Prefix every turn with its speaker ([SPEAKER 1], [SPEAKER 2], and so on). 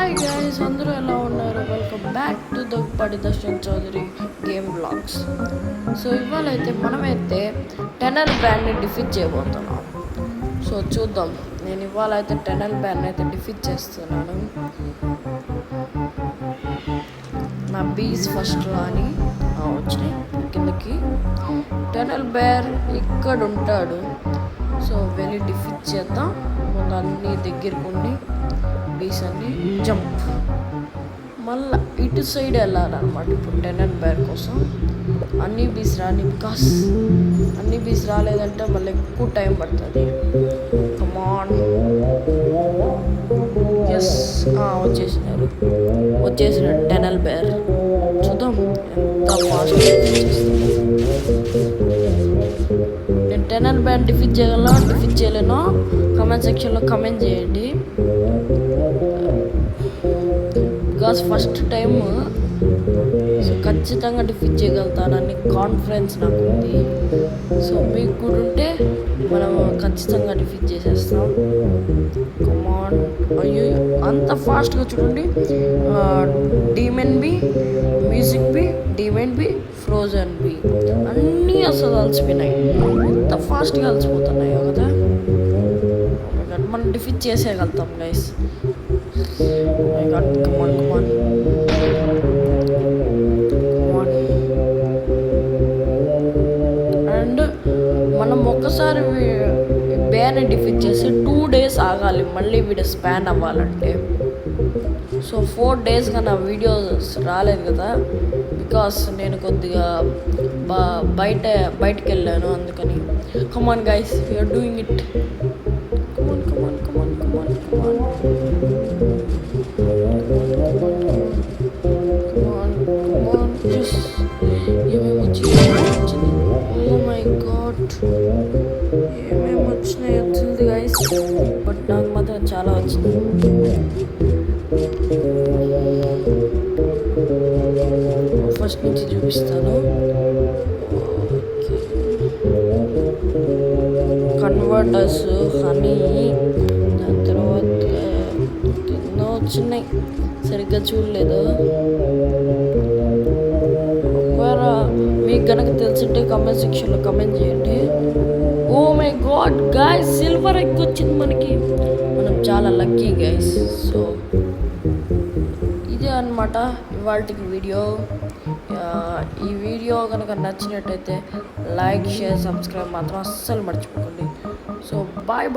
[SPEAKER 1] Hi guys, అందరూ ఎలా ఉన్నారు? Welcome back to Daggupati Darshan Chowdhury game blogs. So ఇవాళ అయితే మనమైతే టెనల్ బ్యాండ్ని డిఫీట్ చేయబోతున్నాం. సో చూద్దాం. నేను ఇవాళ అయితే టెనల్ బ్యాండ్ అయితే డిఫీట్ చేస్తున్నాను. నా బీస్ ఫస్ట్ అని వచ్చినాయి కిందకి. టెనల్ బేర్ ఇక్కడ ఉంటాడు. సో వెళ్ళి డిఫీట్ చేద్దాం. ముందు అన్నీ దగ్గరకుండి బీస్ అన్ని జంప్. మళ్ళీ ఇటు సైడ్ వెళ్ళాలన్నమాట. ఇప్పుడు టెనల్ బేర్ కోసం అన్ని బీస్ రాని, బికాస్ అన్ని బీస్ రాలేదంటే మళ్ళీ ఎక్కువ టైం పడుతుంది. కమాన్, ఎస్, వచ్చేసినాడు టెనల్ బేర్. చూద్దాం ఎంత ఫాస్ట్. నేను టెనల్ బేర్ డిఫీట్ చేయలేనో కామెంట్ సెక్షన్లో కామెంట్ చేయండి. బికాస్ ఫస్ట్ టైం సో ఖచ్చితంగా డిఫీట్ చేయగలుగుతానని కాన్ఫిడెన్స్ నాకు ఉంది. సో మీకు కూడా ఉంటే మనం ఖచ్చితంగా డిఫీట్ చేసేస్తాం. కమాన్. అయ్యో, అంత ఫాస్ట్గా చూడండి. Demon B, music B, demon B, frozen B అన్నీ అసలు అలసిపోయినాయి. ఎంత ఫాస్ట్గా అలసిపోతున్నాయో కదా. మనం డిఫీట్ చేసేయగలుగుతాం గైస్. కమాన్. అండ్ మనం ఒక్కసారి బేర్ని డిఫీట్ చేసి 2 days ఆగాలి మళ్ళీ వీడియో స్పాన్ అవ్వాలంటే. సో 4 days నా వీడియోస్ రాలేదు కదా, బికాస్ నేను కొద్దిగా బయటికి వెళ్ళాను, అందుకని. Come on guys, you're doing it. Come on. ఏమేమి వచ్చింది? ఓ మై గాడ్, ఏమేమి వచ్చినాయో తెలియదు గైస్, బట్ నాకు మాత్రం చాలా వచ్చింది. ఫస్ట్ నుంచి చూపిస్తాను. కన్వర్టర్స్, హనీ, దాని తర్వాత ఎన్నో వచ్చినాయి, సరిగ్గా చూడలేదు. ఒకవేళ మీకు కనుక తెలిసింటే కామెంట్ సెక్షన్లో కామెంట్ చేయండి. Oh my god guys, silver egg వచ్చింది మనకి. మనం చాలా లక్కీ గైస్. సో ఇదే అన్నమాట ఇవాల్టికి వీడియో. ఈ వీడియో కనుక నచ్చినట్టయితే లైక్, షేర్, సబ్స్క్రైబ్ మాత్రం అస్సలు మర్చిపోకండి. So bye.